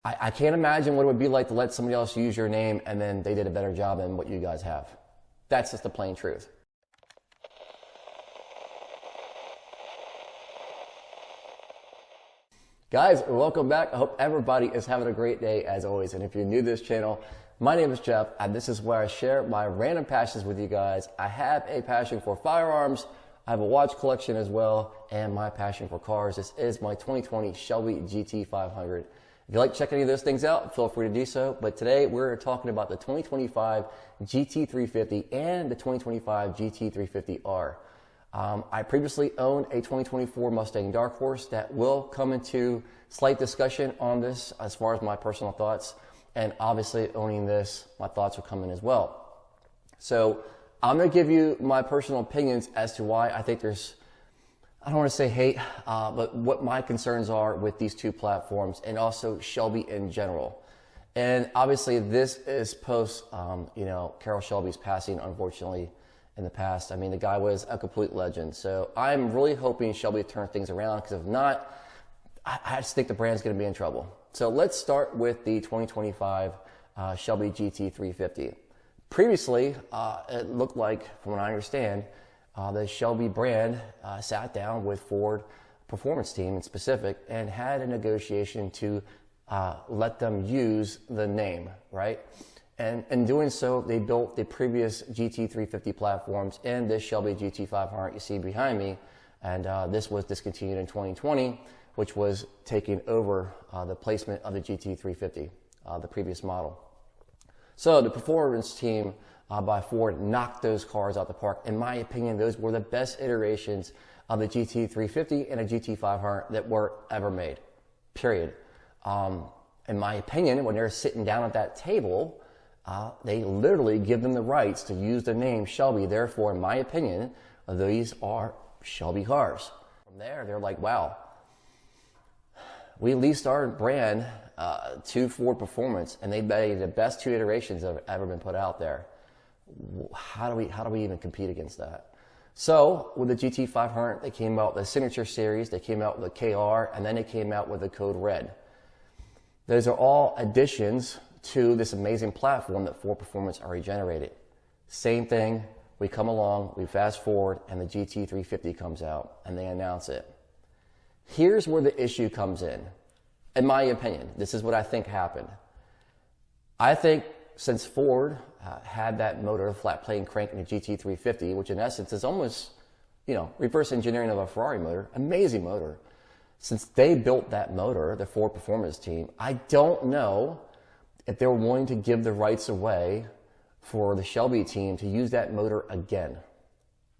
I can't imagine what it would be like to let somebody else use your name and then they did a better job than what you guys have. That's just the plain truth. Guys, welcome back. I hope everybody is having a great day as always. And if you're new to this channel, my name is Jeff, and this is where I share my random passions with you guys. I have a passion for firearms, I have a watch collection as well, and my passion for cars. This is my 2020 Shelby GT500. If you like checking any of those things out, feel free to do so. But today we're talking about the 2025 GT350 and the 2025 GT350R. I previously owned a 2024 Mustang Dark Horse that will come into slight discussion on this as far as my personal thoughts. And obviously owning this, my thoughts will come in as well. So I'm going to give you my personal opinions as to why I think there's, I don't want to say hate, but what my concerns are with these two platforms and also Shelby in general. And obviously this is post, Carroll Shelby's passing, unfortunately, in the past. I mean, the guy was a complete legend. So I'm really hoping Shelby turns things around, because if not, I just think the brand's going to be in trouble. So let's start with the 2025 Shelby GT350. Previously, it looked like, from what I understand, the Shelby brand sat down with Ford Performance Team in specific and had a negotiation to let them use the name, right? And in doing so, they built the previous GT350 platforms and this Shelby GT500 you see behind me. And this was discontinued in 2020, which was taking over the placement of the GT350, the previous model. So the performance team by Ford knocked those cars out the park. In my opinion, those were the best iterations of the GT350 and a GT500 that were ever made, period. In my opinion, when they're sitting down at that table, they literally give them the rights to use the name Shelby. Therefore, in my opinion, these are Shelby cars. From there, they're like, wow, we leased our brand to Ford Performance, and they made the best two iterations that have ever been put out there. How do we even compete against that? So with the GT500, they came out with the Signature Series, they came out with the KR, and then they came out with the Code Red. Those are all additions to this amazing platform that Ford Performance already generated. Same thing, we come along, we fast forward, and the GT350 comes out, and they announce it. Here's where the issue comes in my opinion. This is what I think happened. I think since Ford had that motor, flat plane crank in the GT350, which in essence is almost, reverse engineering of a Ferrari motor, amazing motor. Since they built that motor, the Ford Performance Team, I don't know if they were willing to give the rights away for the Shelby team to use that motor again,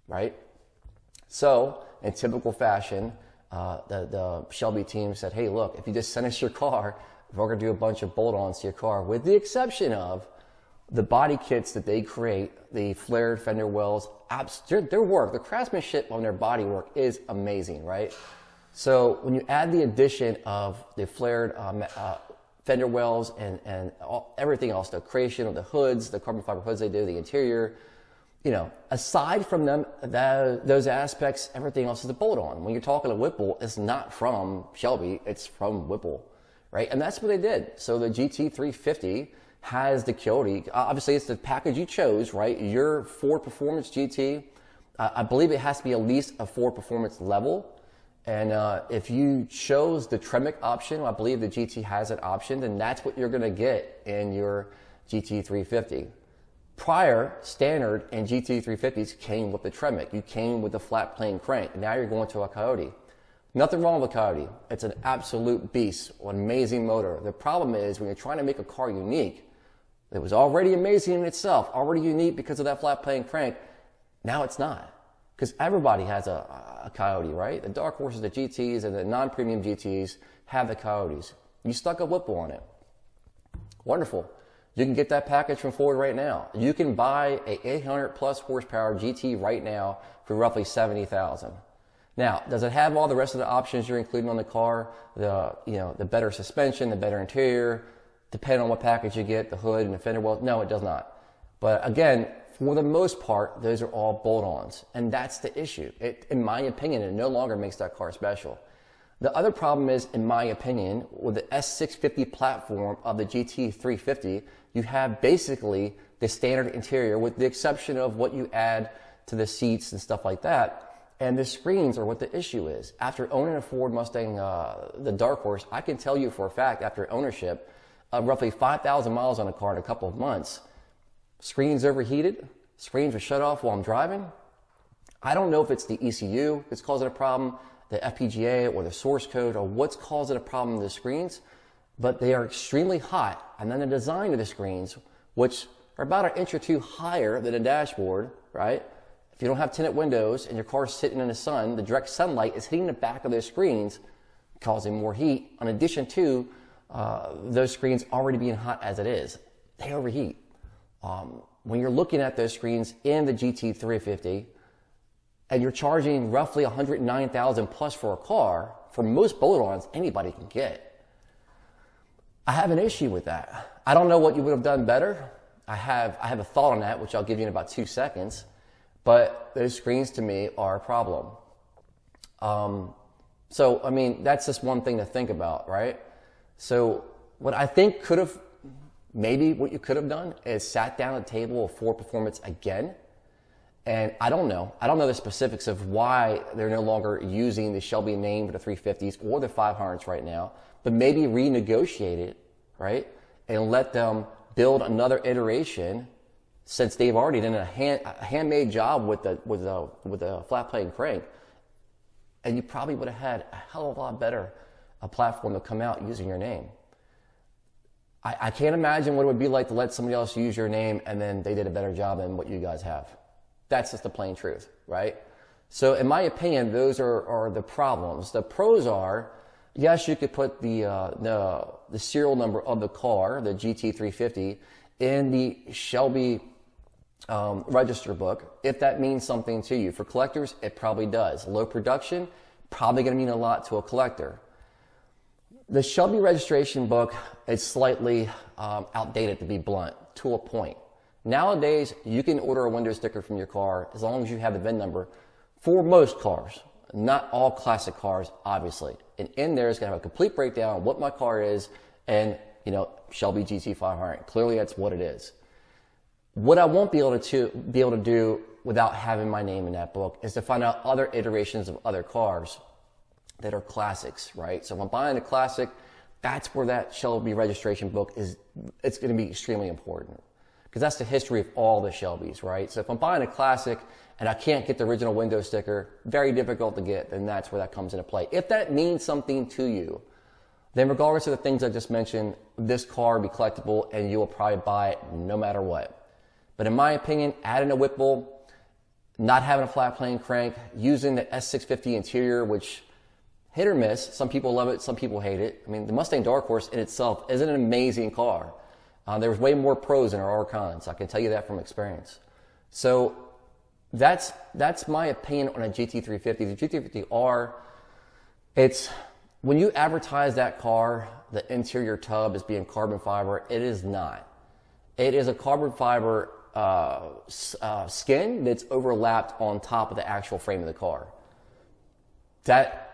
right? So in typical fashion, the Shelby team said, hey, look, if you just send us your car, we're going to do a bunch of bolt-ons to your car, with the exception of the body kits that they create, the flared fender wells. Their work, the craftsmanship on their body work is amazing, right? So when you add the addition of the flared fender wells and everything else, the creation of the hoods, the carbon fiber hoods they do, the interior, aside from them, those aspects, everything else is a bolt-on. When you're talking to Whipple, it's not from Shelby, it's from Whipple, right? And that's what they did. So the GT350 has the quality. Obviously, it's the package you chose, right? Your Ford Performance GT, I believe it has to be at least a Ford Performance level. And if you chose the Tremec option, I believe the GT has that option, then that's what you're going to get in your GT350. Prior, standard and GT350s came with the Tremec. You came with the flat plane crank. Now you're going to a Coyote. Nothing wrong with a Coyote. It's an absolute beast, an amazing motor. The problem is when you're trying to make a car unique, it was already amazing in itself, already unique because of that flat plane crank. Now it's not. Because everybody has a Coyote, right? The Dark Horses, the GTs, and the non-premium GTs have the Coyotes. You stuck a Whipple on it. Wonderful. You can get that package from Ford right now. You can buy a 800 plus horsepower GT right now for roughly $70,000. Now, does it have all the rest of the options you're including on the car? The better suspension, the better interior, depending on what package you get, the hood and the fender well? No, it does not. But again, for the most part, those are all bolt-ons, and that's the issue. In my opinion, it no longer makes that car special. The other problem is, in my opinion, with the S650 platform of the GT350, you have basically the standard interior with the exception of what you add to the seats and stuff like that. And the screens are what the issue is. After owning a Ford Mustang, the Dark Horse, I can tell you for a fact, after ownership, roughly 5,000 miles on a car in a couple of months, screens overheated, screens were shut off while I'm driving. I don't know if it's the ECU that's causing a problem, the FPGA or the source code, or what's causing a problem with the screens, but they are extremely hot. And then the design of the screens, which are about an inch or two higher than a dashboard, right? If you don't have tinted windows and your car's sitting in the sun, the direct sunlight is hitting the back of those screens, causing more heat, in addition to those screens already being hot as it is. They overheat. When you're looking at those screens in the GT350, and you're charging roughly $109,000 plus for a car, for most bolt-ons anybody can get, I have an issue with that. I don't know what you would have done better. I have a thought on that, which I'll give you in about 2 seconds. But those screens to me are a problem. So, I mean, that's just one thing to think about, right? So what I think maybe what you could have done is sat down at the table of Ford Performance again. And I don't know the specifics of why they're no longer using the Shelby name for the 350s or the 500s right now, but maybe renegotiate it, right? And let them build another iteration, since they've already done a handmade job with the flat plane crank. And you probably would have had a hell of a lot better a platform to come out using your name. I can't imagine what it would be like to let somebody else use your name and then they did a better job than what you guys have. That's just the plain truth, right? So in my opinion, those are the problems. The pros are, yes, you could put the serial number of the car, the GT350, in the Shelby register book, if that means something to you. For collectors, it probably does. Low production, probably going to mean a lot to a collector. The Shelby registration book is slightly outdated, to be blunt, to a point. Nowadays, you can order a window sticker from your car as long as you have the VIN number for most cars. Not all classic cars, obviously. And in there is going to have a complete breakdown of what my car is and, you know, Shelby GT500. Clearly, that's what it is. What I won't be able to do without having my name in that book is to find out other iterations of other cars that are classics, right? So if I'm buying a classic, that's where that Shelby registration book is. It's going to be extremely important, because that's the history of all the Shelbys, right? So if I'm buying a classic and I can't get the original window sticker, very difficult to get, then that's where that comes into play. If that means something to you, then regardless of the things I just mentioned, this car will be collectible and you will probably buy it no matter what. But in my opinion, adding a Whipple, not having a flat plane crank, using the S650 interior, which hit or miss, some people love it, some people hate it. I mean, the Mustang Dark Horse in itself is an amazing car. There's way more pros than there are cons. I can tell you that from experience. So that's my opinion on a GT350. The GT350R, it's, when you advertise that car, the interior tub as being carbon fiber, it is not. It is a carbon fiber skin that's overlapped on top of the actual frame of the car.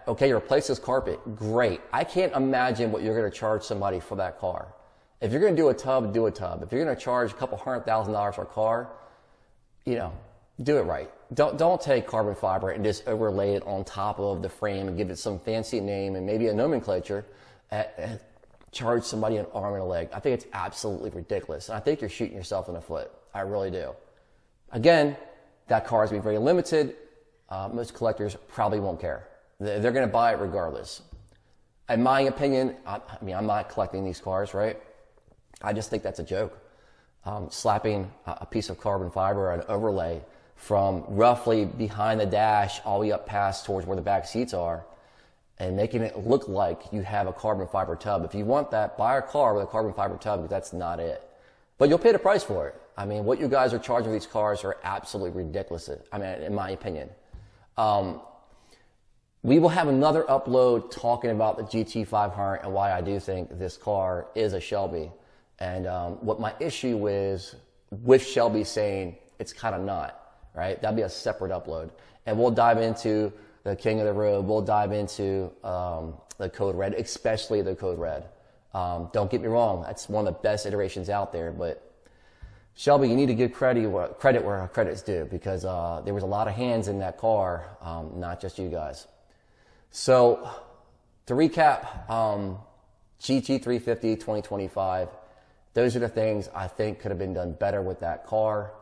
Okay, you replace this carpet, great. I can't imagine what you're going to charge somebody for that car. If you're going to do a tub, do a tub. If you're going to charge a couple $100,000 for a car, you know, do it right. Don't take carbon fiber and just overlay it on top of the frame and give it some fancy name and maybe a nomenclature and charge somebody an arm and a leg. I think it's absolutely ridiculous. And I think you're shooting yourself in the foot. I really do. Again, that car is going to be very limited. Most collectors probably won't care. They're going to buy it regardless. In my opinion, I mean, I'm not collecting these cars, right? I just think that's a joke. Slapping a piece of carbon fiber or an overlay from roughly behind the dash all the way up past towards where the back seats are and making it look like you have a carbon fiber tub. If you want that, buy a car with a carbon fiber tub, because that's not it. But you'll pay the price for it. I mean, what you guys are charging for these cars are absolutely ridiculous, I mean, in my opinion. We will have another upload talking about the GT500 and why I do think this car is a Shelby. And what my issue is with Shelby saying it's kind of not, right? That'd be a separate upload. And we'll dive into the king of the road. We'll dive into the Code Red, especially the Code Red. Don't get me wrong, that's one of the best iterations out there, but Shelby, you need to give credit where credit's due, because there was a lot of hands in that car, not just you guys. So to recap, GT350 2025, those are the things I think could have been done better with that car.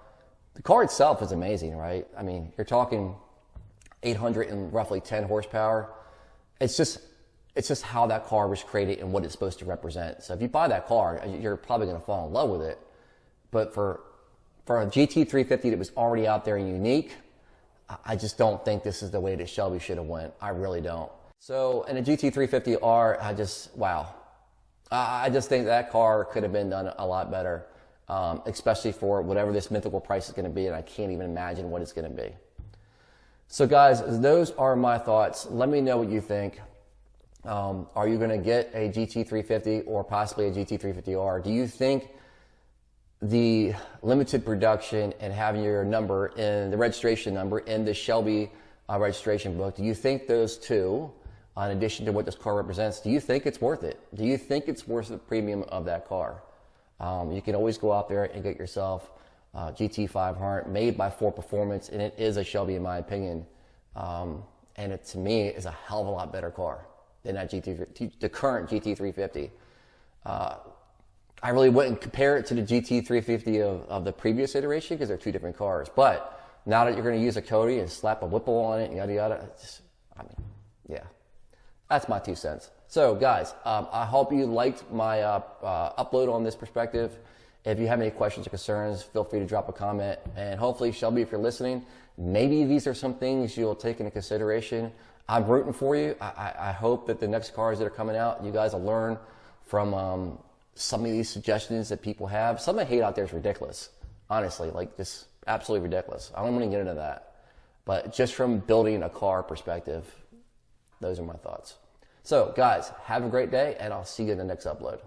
The car itself is amazing, right? I mean, you're talking 810 horsepower. It's just how that car was created and what it's supposed to represent. So if you buy that car, you're probably going to fall in love with it. But for a GT350 that was already out there and unique, I just don't think this is the way that Shelby should have went. I really don't. So in a GT350R, I just think that car could have been done a lot better, especially for whatever this mythical price is going to be, and I can't even imagine what it's going to be. So guys, those are my thoughts. Let me know what you think. Are you going to get a GT350 or possibly a GT350R? Do you think the limited production and having your number in the registration number in the Shelby registration book, do you think those two, in addition to what this car represents, do you think it's worth it? Do you think it's worth the premium of that car? You can always go out there and get yourself GT500 made by Ford Performance, and it is a Shelby in my opinion. And it, to me, is a hell of a lot better car than that the current GT350. I really wouldn't compare it to the GT350 of the previous iteration, because they're two different cars. But now that you're going to use a Cody and slap a Whipple on it, yada yada, yeah, that's my 2 cents. So guys, I hope you liked my upload on this perspective. If you have any questions or concerns, feel free to drop a comment. And hopefully, Shelby, if you're listening, maybe these are some things you'll take into consideration. I'm rooting for you. I hope that the next cars that are coming out, you guys will learn from some of these suggestions that people have. Some of the hate out there is ridiculous, honestly, like just absolutely ridiculous. I don't want to get into that. But just from building a car perspective, those are my thoughts. So guys, have a great day, and I'll see you in the next upload.